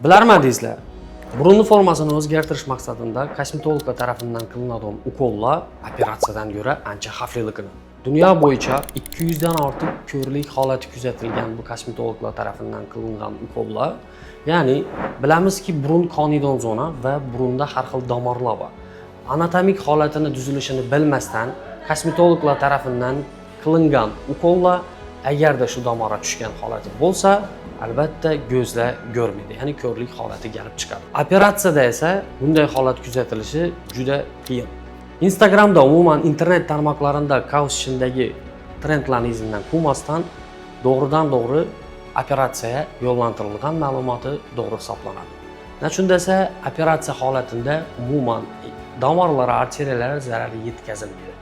Bilarmidingizlar? Burun formasini o'zgartirish maqsadida kosmetologlar tomonidan qilinadigan ukollar operatsiyadan ko'ra ancha xavfliligini. Dunyo bo'yicha 200 dan ortiq ko'rlik holati kuzatilgan bu kosmetologlar tomonidan qilingan ukollar, ya'ni bilamizki burun qonidon zona va burunda har xil damarlar bor. Anatomik holatini tuzilishini bilmasdan kosmetologlar tomonidan qilingan ukollar agarda shu damarga tushgan holati bo'lsa, albatta ko'zlar ko'rmaydi, ya'ni ko'rlik holati kelib chiqadi. Operatsiyada esa bunday holat kuzatilishi juda qiyin. Instagramda umuman internet tarmoqlarida kaushindagi trendlarni izidan quvmasdan to'g'ridan-to'g'ri operatsiyaga yo'llantirilgan ma'lumoti to'g'ri hisoblanadi. Nechun desa, operatsiya holatida umuman damarlar, arteriyalar zarar yetkazilmaydi.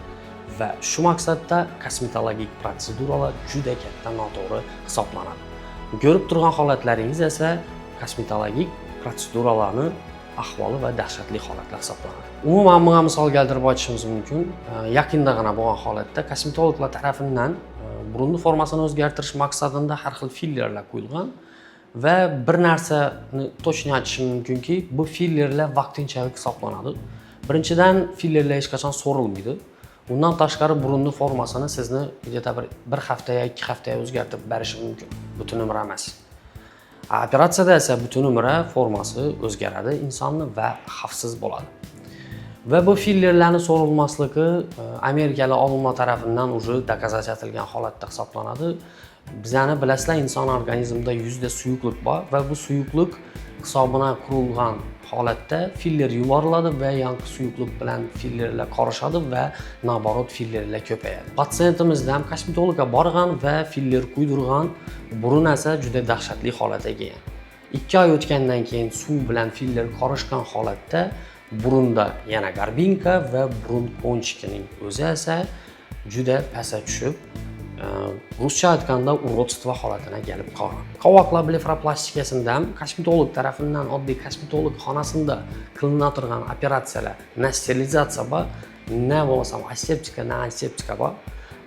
Va shu maqsadda kosmetologik protseduralar juda katta noto'g'ri hisoblanadi. Ko'rib turgan holatlaringiz esa kosmetologik protseduralarni ahvoli va dahshatli holatlar hisoblanadi. Umuman bunga misol keltirib aytishimiz mumkin. Yaqindagina bo'lgan holatda kosmetologlar tomonidan burun formasini o'zgartirish maqsadida har xil fillerlar qo'yilgan va bir narsani to'g'ri aytishim mumkinki, bu fillerlar vaqtinchalik hisoblanadi. Birinchidan, fillerlar hech qachon so'rilmaydi. Bundan tashqari burunni formasini sizni bir hafta yoki 2 haftaga o'zgartirib berishi mumkin. Butun umr emas. Operatsiyada esa butun umr formasi o'zgaradi insonni va xavfsiz bo'ladi. Va bu fillerlarning so'rilmasligi amerikalik olimlar tomonidan уже dokazatsiya etilgan holatda hisoblanadi. Bizani bilasizlar, inson organizmida yuzda suyuqlik bor va bu suyuqlik hisobiga qurilgan holatda filler yuboriladi va yangi suyuqlik bilan fillerlar qorishadi va naborot fillerlar ko'payadi. Patsientimizda ham kosmetologga borgan va filler quydirgan, burun esa juda dahshatli holatga kelgan. 2 oy o'tgandan keyin suv bilan filler qorishgan holatda burunda yana garbinka va burun konchikining o'zi esa juda pastga tushib, ruscha aytganda urotstvo holatına kelib qolgan. Qovoqlar blefroplastikasida ham kosmetolog tomonidan oddiy kosmetolog xonasida qilinadigan operatsiyalar, na sterilizatsiya bor, na bo'lmasam aseptika, na antiseptika bor.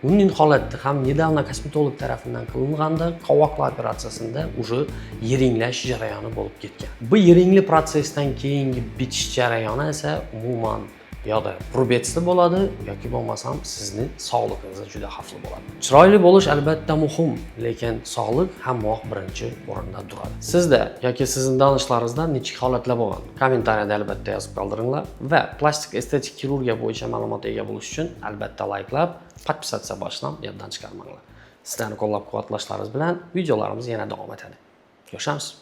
Bunday holatda ham недавно kosmetolog tomonidan qilinganda qovoqlar operatsiyasida уже yiringlash jarayoni bo'lib ketgan. Bu yiringli protsessdan keyingi bitish jarayoni esa umuman yoda probetsli bo'ladi yoki bo'lmasam sizning sog'lig'ingizga juda xavfli bo'ladi. Chiroyli bo'lish albatta muhim, lekin sog'liq hamma birinchi o'rinda turadi. Sizda yoki sizning danishlaringizda nechik holatlar bo'lgan? Kommentariyada albatta yozib qoldiringlar va plastik estetik xirurgiya bo'yicha ma'lumot ega bo'lish uchun albatta layklab, podpisatsiya boshlab yoddan chiqarmanglar. Sizlarni qo'llab-quvvatlashlaringiz bilan videolarimiz yana davom etadi. Görüşürüz.